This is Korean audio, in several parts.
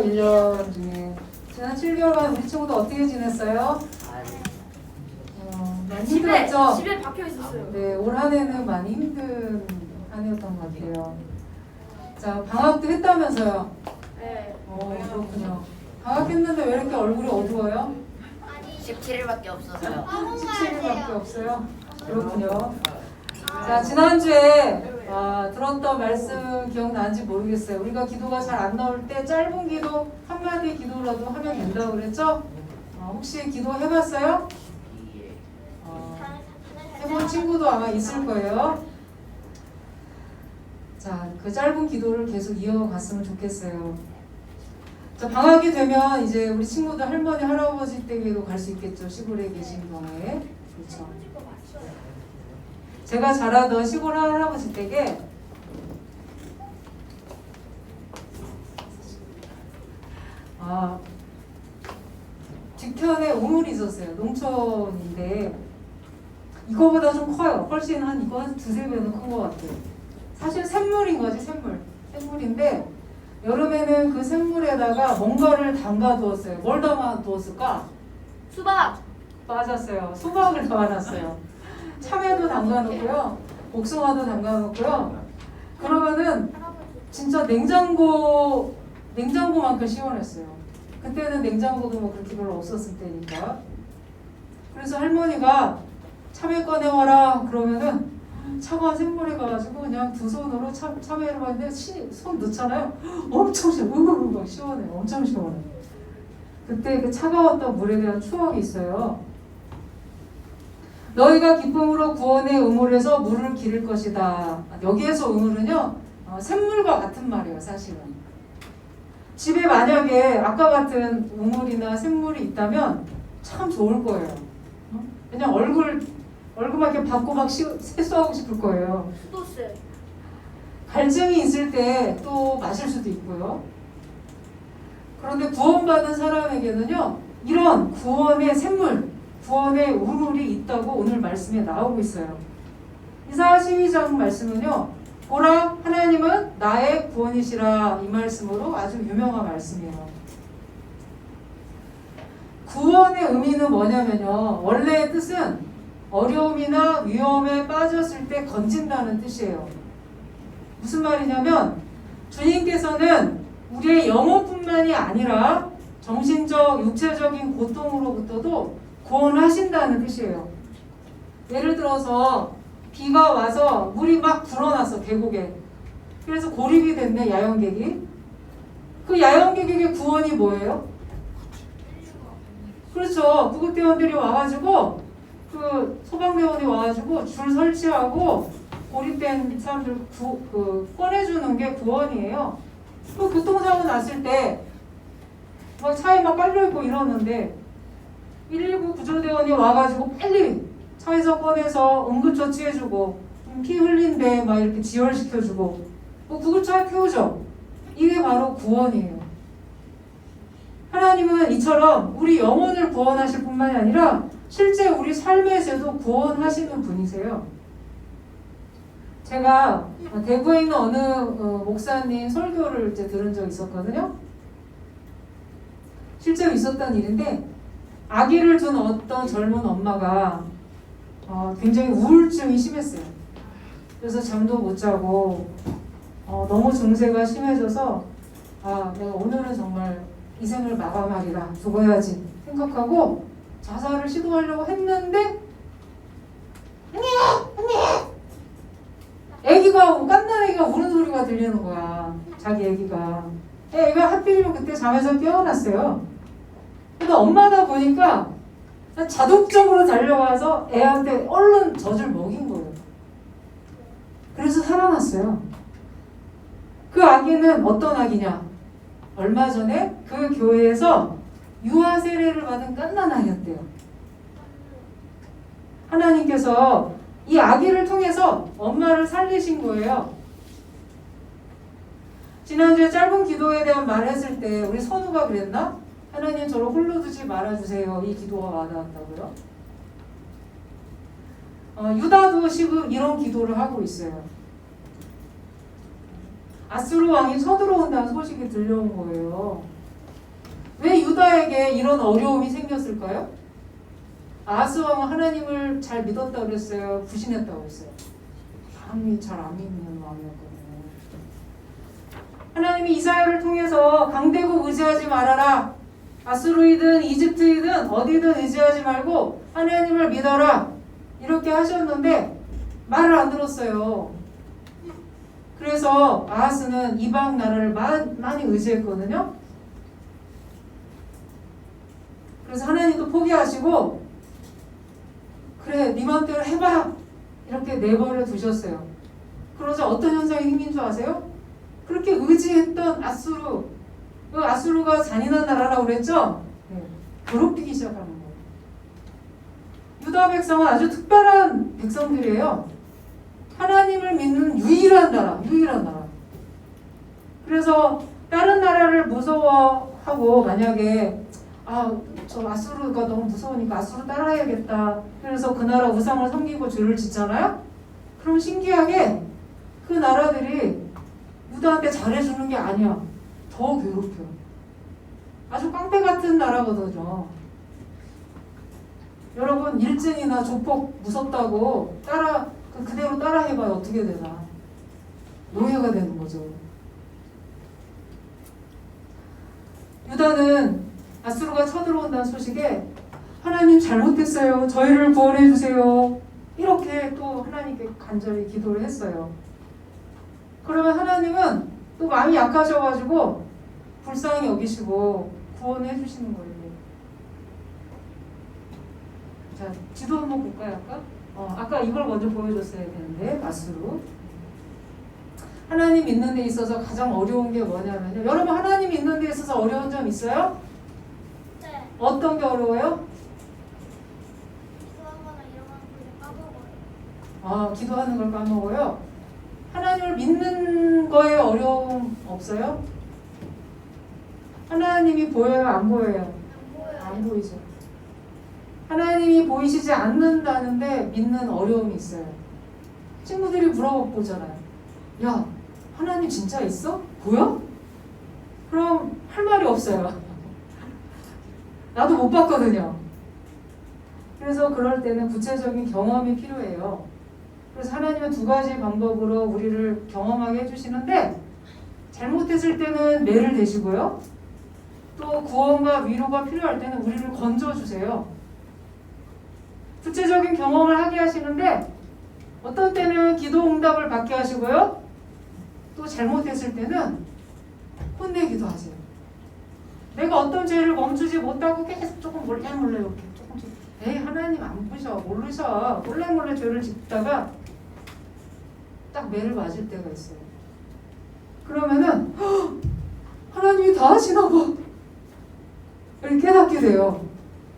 1년 중에 지난 7개월간 우리 친구도 어떻게 지냈어요? 많이 힘들었죠? 집에 박혀 있었어요. 네, 올 한 해는 많이 힘든 한 해였던 것 같아요. 자, 방학도 했다면서요? 네. 그렇군요. 방학했는데 왜 이렇게 얼굴이 어두워요? 17일밖에 없어서요. 17일밖에 없어요? 그렇군요. 자, 지난주에 들었던 말씀 기억나는지 모르겠어요. 우리가 기도가 잘 안 나올 때 짧은 기도, 한마디 기도라도 하면 된다고 그랬죠? 혹시 기도 해봤어요? 해본 친구도 아마 있을 거예요. 자, 그 짧은 기도를 계속 이어갔으면 좋겠어요. 자, 방학이 되면 이제 우리 친구들 할머니, 할아버지 댁에도 갈 수 있겠죠. 시골에 계신 경우에. 그렇죠. 제가 자라던 시골 할아버지 댁에 뒤편에 우물이 있었어요. 농촌인데 이거보다 좀 커요. 훨씬 이거 한 두세 배는 큰 것 같아요. 사실 샘물인 거지, 샘물인데 여름에는 그 샘물에다가 뭔가를 담가두었어요. 뭘 담아두었을까? 수박. 맞았어요. 수박을 담아놨어요. 참외도 담가놓고요. 복숭아도 담가놓고요. 그러면은 진짜 냉장고만큼 시원했어요. 그때는 냉장고도 뭐 그렇게 별로 없었을 때니까. 그래서 할머니가 참외 꺼내와라 그러면은 차가운 샘물에 가가지고 그냥 두 손으로 참외를 봤는데 손 넣잖아요. 엄청 시원해. 엄청 시원해. 그때 그 차가웠던 물에 대한 추억이 있어요. 너희가 기쁨으로 구원의 우물에서 물을 기를 것이다. 여기에서 우물은요, 샘물과 같은 말이에요, 사실은. 집에 만약에 아까 같은 우물이나 샘물이 있다면 참 좋을 거예요. 그냥 얼굴만 이렇게 받고 막 세수하고 싶을 거예요. 수도세. 갈증이 있을 때 또 마실 수도 있고요. 그런데 구원받은 사람에게는요, 이런 구원의 샘물, 구원의 우물이 있다고 오늘 말씀에 나오고 있어요. 이사야 12장 말씀은요, 보라 하나님은 나의 구원이시라 이 말씀으로 아주 유명한 말씀이에요. 구원의 의미는 뭐냐면요, 원래의 뜻은 어려움이나 위험에 빠졌을 때 건진다는 뜻이에요. 무슨 말이냐면 주님께서는 우리의 영혼뿐만이 아니라 정신적, 육체적인 고통으로부터도 구원하신다는 뜻이에요. 예를 들어서 비가 와서 물이 막 불어났어, 계곡에. 그래서 고립이 됐네, 야영객이. 그 야영객에게 구원이 뭐예요? 그렇죠. 구급대원들이 와가지고 그 소방대원이 와가지고 줄 설치하고 고립된 사람들 꺼내주는 게 구원이에요. 그 교통사고 났을 때 막 차에 막 깔려있고 이러는데 119 구조대원이 와가지고 빨리 차에서 꺼내서 응급처치해주고 피 흘린데 막 이렇게 지혈시켜주고 구급차에 태우죠. 이게 바로 구원이에요. 하나님은 이처럼 우리 영혼을 구원하실 뿐만이 아니라 실제 우리 삶에서도 구원하시는 분이세요. 제가 대구에 있는 어느 목사님 설교를 이제 들은 적이 있었거든요. 실제로 있었던 일인데 아기를 둔 어떤 젊은 엄마가 굉장히 우울증이 심했어요. 그래서 잠도 못 자고 너무 증세가 심해져서 내가 오늘은 정말 이 생을 마감하리라, 죽어야지 생각하고 자살을 시도하려고 했는데 깐난 애기가 우는 소리가 들리는 거야. 자기 애기가. 애가 하필이면 그때 잠에서 깨어났어요. 근데 엄마다 보니까 자동적으로 달려가서 애한테 얼른 젖을 먹인 거예요. 그래서 살아났어요. 그 아기는 어떤 아기냐? 얼마 전에 그 교회에서 유아 세례를 받은 깐난 아이였대요. 하나님께서 이 아기를 통해서 엄마를 살리신 거예요. 지난주에 짧은 기도에 대한 말을 했을 때 우리 선우가 그랬나? 하나님 저를 홀로 두지 말아주세요. 이 기도가 와닿았다고요. 유다도 지금 이런 기도를 하고 있어요. 아수르 왕이 쳐들어온다는 소식이 들려온 거예요. 누가에게 이런 어려움이 생겼을까요? 아하스 왕은 하나님을 잘 믿었다고 그랬어요? 부신했다고 그랬어요? 마음이 잘 안 믿는 마음이었거든요. 하나님이 이사야를 통해서 강대국 의지하지 말아라. 아수르이든 이집트이든 어디든 의지하지 말고 하나님을 믿어라. 이렇게 하셨는데 말을 안 들었어요. 그래서 아하스는 이방 나라를 많이 의지했거든요. 그래서 하나님도 포기하시고 그래 네 맘대로 해봐 이렇게 내버려 두셨어요. 그러자 어떤 현상이 생긴 줄 아세요? 그렇게 의지했던 아수르, 그 아수르가 잔인한 나라라고 그랬죠? 네, 괴롭히기 시작하는 거예요. 유다 백성은 아주 특별한 백성들이에요. 하나님을 믿는 유일한 나라. 그래서 다른 나라를 무서워하고 만약에 저 아수르가 너무 무서우니까 아수르 따라야겠다. 그래서 그 나라 우상을 섬기고 죄를 짓잖아요? 그럼 신기하게 그 나라들이 유다한테 잘해주는 게 아니야. 더 괴롭혀. 아주 깡패 같은 나라거든요. 여러분 일진이나 조폭 무섭다고 그대로 따라해봐요. 어떻게 되나. 노예가 되는 거죠. 유다는 아수르가 쳐들어온다는 소식에 하나님 잘못했어요. 저희를 구원해 주세요. 이렇게 또 하나님께 간절히 기도를 했어요. 그러면 하나님은 또 마음이 약하셔가지고 불쌍히 여기시고 구원해 주시는 거예요. 자, 지도 한번 볼까요? 아까 이걸 먼저 보여줬어야 되는데 아수르. 하나님 믿는 데 있어서 가장 어려운 게 뭐냐면요. 여러분 하나님 믿는 데 있어서 어려운 점 있어요? 네. 어떤 게 어려워요? 기도하거나 이런 거 까먹어요. 기도하는 걸 까먹어요. 하나님을 믿는 거에 어려움 없어요? 하나님이 보여요? 안 보여요? 안 보여요. 안 보이죠. 하나님이 보이시지 않는다는데 믿는 어려움이 있어요. 친구들이 물어보잖아요. 야, 하나님 진짜 있어? 보여? 그럼 할 말이 없어요. 나도 못 봤거든요. 그래서 그럴 때는 구체적인 경험이 필요해요. 그래서 하나님은 두 가지 방법으로 우리를 경험하게 해주시는데 잘못했을 때는 매를 대시고요. 또 구원과 위로가 필요할 때는 우리를 건져주세요. 구체적인 경험을 하게 하시는데 어떤 때는 기도 응답을 받게 하시고요. 또 잘못했을 때는 혼내기도 하세요. 내가 어떤 죄를 멈추지 못하고 계속 조금 몰래 이렇게 조금씩 하나님 안 보셔 모르셔 몰래 죄를 짓다가 딱 매를 맞을 때가 있어요. 그러면은 하나님이 다 하시나 봐 이렇게 깨닫게 돼요.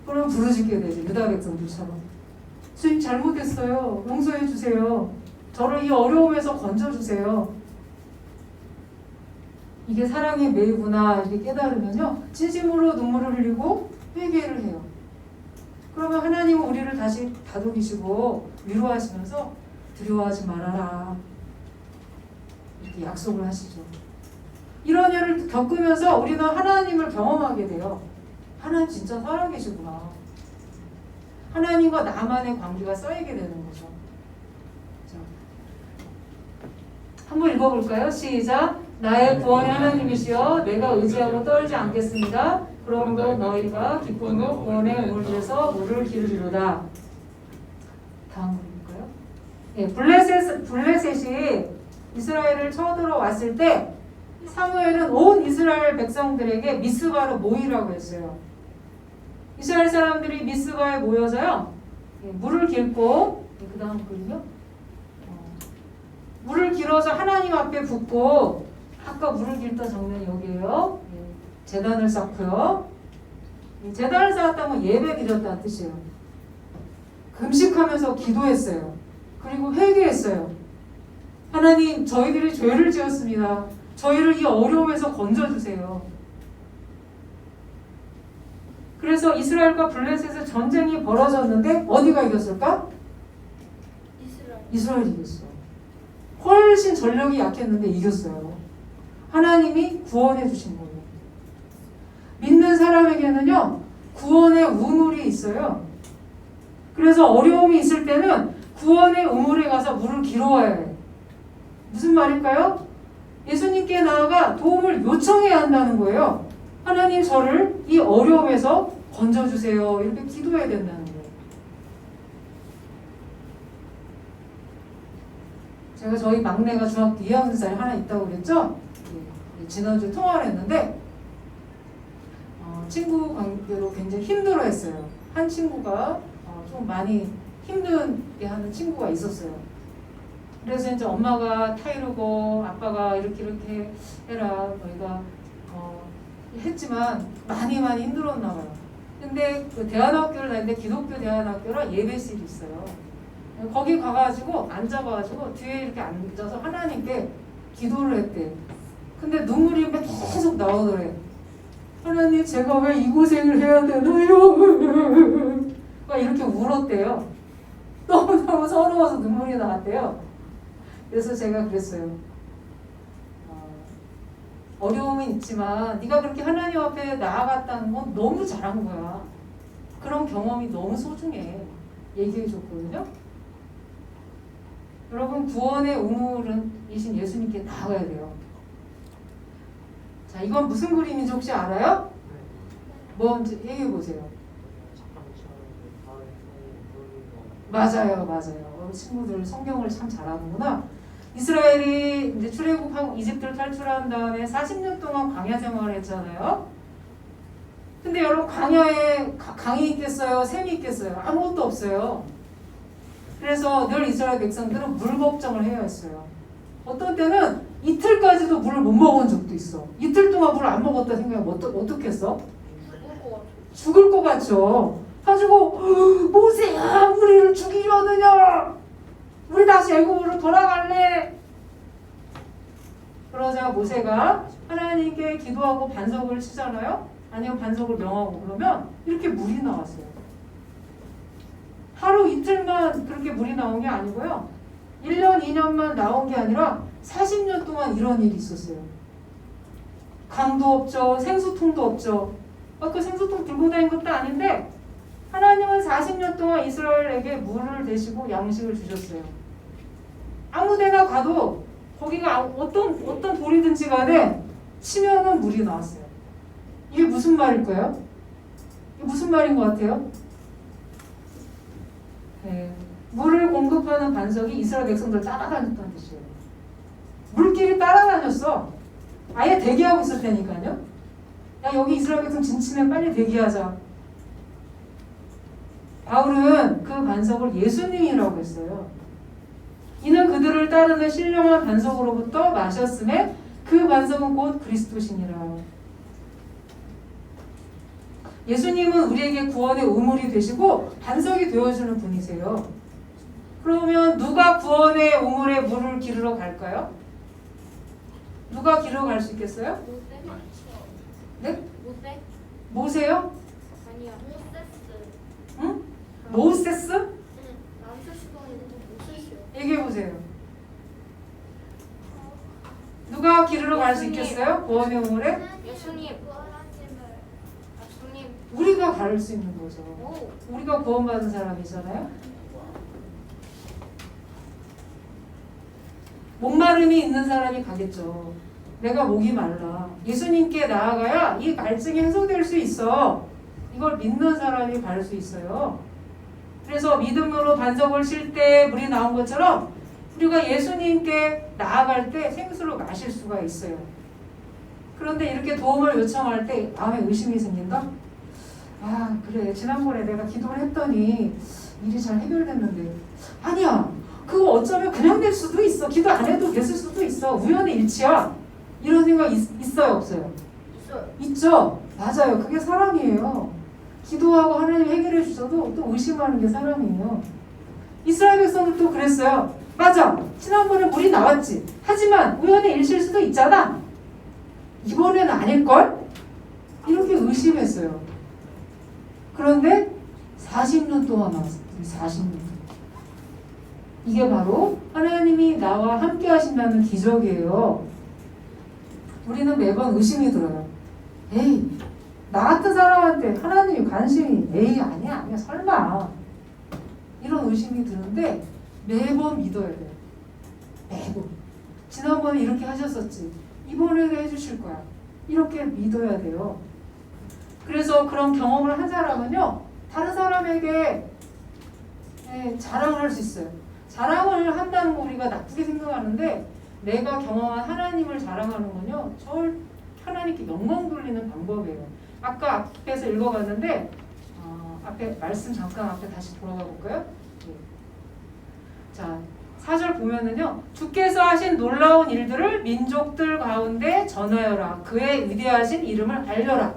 그럼 부르짖게 되죠. 유다 백성들처럼 주님 잘못했어요. 용서해 주세요. 저를 이 어려움에서 건져주세요. 이게 사랑의 매구나 이렇게 깨달으면요. 진심으로 눈물을 흘리고 회개를 해요. 그러면 하나님은 우리를 다시 다독이시고 위로하시면서 두려워하지 말아라. 이렇게 약속을 하시죠. 이런 일을 겪으면서 우리는 하나님을 경험하게 돼요. 하나님 진짜 살아계시구나. 하나님과 나만의 관계가 쌓이게 되는 거죠. 자, 한번 읽어볼까요? 시작. 나의 구원의 하나님이시여 내가 의지하고 떨지 않겠습니다. 그러므로 너희가 기쁨으로 구원의 우물에서 물을 기르리로다. 다음 볼까요? 네, 블레셋이 이스라엘을 쳐들어왔을 때 사무엘은 온 이스라엘 백성들에게 미스바로 모이라고 했어요. 이스라엘 사람들이 미스바에 모여서요. 물을 길고 그 다음 글은요. 물을 길어서 하나님 앞에 붓고 아까 물을 길던 장면이 여기에요. 제단을 쌓고요. 제단을 쌓았다면 예배 드렸다는 뜻이에요. 금식하면서 기도했어요. 그리고 회개했어요. 하나님 저희들이 죄를 지었습니다. 저희를 이 어려움에서 건져주세요. 그래서 이스라엘과 블레셋의 전쟁이 벌어졌는데 어디가 이겼을까? 이스라엘이 이겼어. 훨씬 전력이 약했는데 이겼어요. 하나님이 구원해 주신 거예요. 믿는 사람에게는요, 구원의 우물이 있어요. 그래서 어려움이 있을 때는 구원의 우물에 가서 물을 길어와야 해요. 무슨 말일까요? 예수님께 나아가 도움을 요청해야 한다는 거예요. 하나님 저를 이 어려움에서 건져주세요. 이렇게 기도해야 된다는 거예요. 제가 저희 막내가 중학교 2학년짜리 하나 있다고 그랬죠? 지난주에 통화를 했는데 친구 관계로 굉장히 힘들어했어요. 한 친구가 좀 많이 힘들게 하는 친구가 있었어요. 그래서 이제 엄마가 타이르고 아빠가 이렇게 해라 너희가 했지만 많이 힘들었나 봐요. 근데 그 대안학교를 다니는데 기독교 대안학교라 예배실이 있어요. 거기 가가지고 앉아가지고 뒤에 이렇게 앉아서 하나님께 기도를 했대. 근데 눈물이 계속 나오더래. 하나님 제가 왜 이 고생을 해야 되나요? 막 이렇게 울었대요. 너무너무 서러워서 눈물이 나왔대요. 그래서 제가 그랬어요. 어려움은 있지만 네가 그렇게 하나님 앞에 나아갔다는 건 너무 잘한 거야. 그런 경험이 너무 소중해. 얘기해 줬거든요. 여러분 구원의 우물은 이신 예수님께 나아가야 돼요. 자, 이건 무슨 그림인지 혹시 알아요? 뭔지 얘기해 보세요. 맞아요. 친구들 성경을 참 잘하는구나. 이스라엘이 이제 출애굽하고 이집트를 탈출한 다음에 40년 동안 광야 생활을 했잖아요. 근데 여러분 광야에 강이 있겠어요? 샘이 있겠어요? 아무것도 없어요. 그래서 늘 이스라엘 백성들은 물 걱정을 해야 했어요. 어떤 때는 이틀까지도 물을 못 먹은 적도 있어. 이틀 동안 물을 안 먹었다 생각하면 어떻게 했어? 죽을 것 같죠. 가지고 모세야 우리를 죽이려느냐? 우리 다시 애굽으로 돌아갈래? 그러자 모세가 하나님께 기도하고 반석을 치잖아요. 아니면 반석을 명하고 그러면 이렇게 물이 나왔어요. 하루 이틀만 그렇게 물이 나온 게 아니고요. 1년, 2년만 나온 게 아니라 40년 동안 이런 일이 있었어요. 강도 없죠. 생수통도 없죠. 그 생수통 들고 다닌 것도 아닌데 하나님은 40년 동안 이스라엘에게 물을 대시고 양식을 주셨어요. 아무데나 가도 거기가 어떤 돌이든지 간에 치면은 물이 나왔어요. 이게 무슨 말일까요? 이게 무슨 말인 것 같아요? 네. 물을 공급하는 반석이 이스라엘 백성들 따라다녔다는 뜻이에요. 물길이 따라다녔어. 아예 대기하고 있을 테니까요. 야 여기 이스라엘 백성 진치면 빨리 대기하자. 바울은 그 반석을 예수님이라고 했어요. 이는 그들을 따르는 신령한 반석으로부터 마셨음에 그 반석은 곧 그리스도시니라. 예수님은 우리에게 구원의 우물이 되시고 반석이 되어주는 분이세요. 그러면 누가 구원의 우물에 물을 기르러 갈까요? 누가 기르러 갈 수 있겠어요? 네? 모세요? 아니야. 응? 모세스? 남수시가 있는데 모세시요. 얘기해보세요. 누가 기르러 갈 수 있겠어요? 구원의 우물에? 예수님. 예수님. 우리가 갈 수 있는 거죠. 오. 우리가 구원받은 사람이잖아요. 목마름이 있는 사람이 가겠죠. 내가 목이 말라. 예수님께 나아가야 이 갈증이 해소될 수 있어. 이걸 믿는 사람이 갈 수 있어요. 그래서 믿음으로 반석을 칠 때 물이 나온 것처럼 우리가 예수님께 나아갈 때 생수를 마실 수가 있어요. 그런데 이렇게 도움을 요청할 때 마음에 의심이 생긴다? 아 그래 지난번에 내가 기도를 했더니 일이 잘 해결됐는데 아니야 그거 어쩌면 그냥 될 수도 있어. 기도 안 해도 됐을 수도 있어. 우연의 일치야. 이런 생각 있어요 없어요? 있어요. 있죠. 맞아요. 그게 사람이에요. 기도하고 하나님 해결해 주셔도 또 의심하는 게 사람이에요. 이스라엘 백성들도 그랬어요. 맞아. 지난번에 물이 나왔지. 하지만 우연의 일치일 수도 있잖아. 이번에는 아닐걸? 이렇게 의심했어요. 그런데 40년 동안 나왔어요. 40년. 이게 바로 하나님이 나와 함께 하신다는 기적이에요. 우리는 매번 의심이 들어요. 에이, 나 같은 사람한테 하나님이 관심이 에이 아니야 설마 이런 의심이 드는데 매번 믿어야 돼요. 매번. 지난번에 이렇게 하셨었지. 이번에도 해주실 거야. 이렇게 믿어야 돼요. 그래서 그런 경험을 한 사람은요, 다른 사람에게 자랑을 할 수 있어요. 자랑을 한다는 거 우리가 나쁘게 생각하는데, 내가 경험한 하나님을 자랑하는 건요, 하나님께 영광 돌리는 방법이에요. 아까 앞에서 읽어봤는데, 앞에 말씀 잠깐 앞에 다시 돌아가 볼까요? 네. 자, 4절 보면은요, 주께서 하신 놀라운 일들을 민족들 가운데 전하여라. 그의 위대하신 이름을 알려라.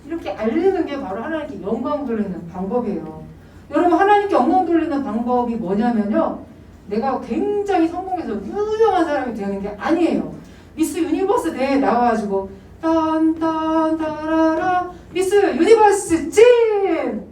이렇게 알리는 게 바로 하나님께 영광 돌리는 방법이에요. 여러분, 하나님께 영광 돌리는 방법이 뭐냐면요, 내가 굉장히 성공해서 유명한 사람이 되는 게 아니에요. 미스 유니버스 대회에 나와가지고 딴딴따라라 미스 유니버스 진!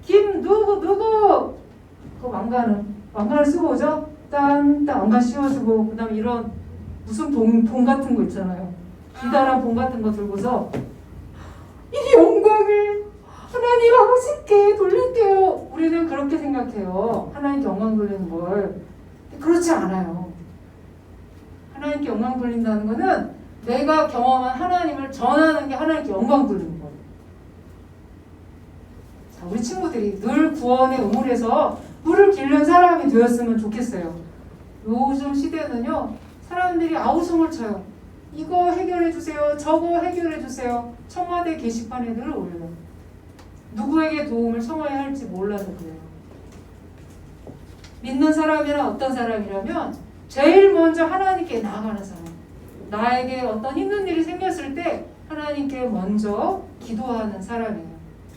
김 누구 그 왕관을 쓰고 오죠? 딴딴 왕관 씌워주고, 그 다음에 이런 무슨 봉 같은 거 있잖아요. 기다란 봉 같은 거 들고서 이 영광을 하나님 아버지께 돌릴게요. 우리는 그렇게 생각해요. 하나님께 영광 돌리는 걸. 그렇지 않아요. 하나님께 영광 돌린다는 거는 내가 경험한 하나님을 전하는 게 하나님께 영광 돌리는 거예요. 자, 우리 친구들이 늘 구원의 우물에서 물을 길는 사람이 되었으면 좋겠어요. 요즘 시대는요, 사람들이 아우성을 쳐요. 이거 해결해 주세요. 저거 해결해 주세요. 청와대 게시판에 늘 올려요. 누구에게 도움을 청해야 할지 몰라서 그래요. 믿는 사람이란 어떤 사람이라면 제일 먼저 하나님께 나아가는 사람. 나에게 어떤 힘든 일이 생겼을 때 하나님께 먼저 기도하는 사람이에요.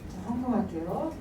자, 헌금할게요.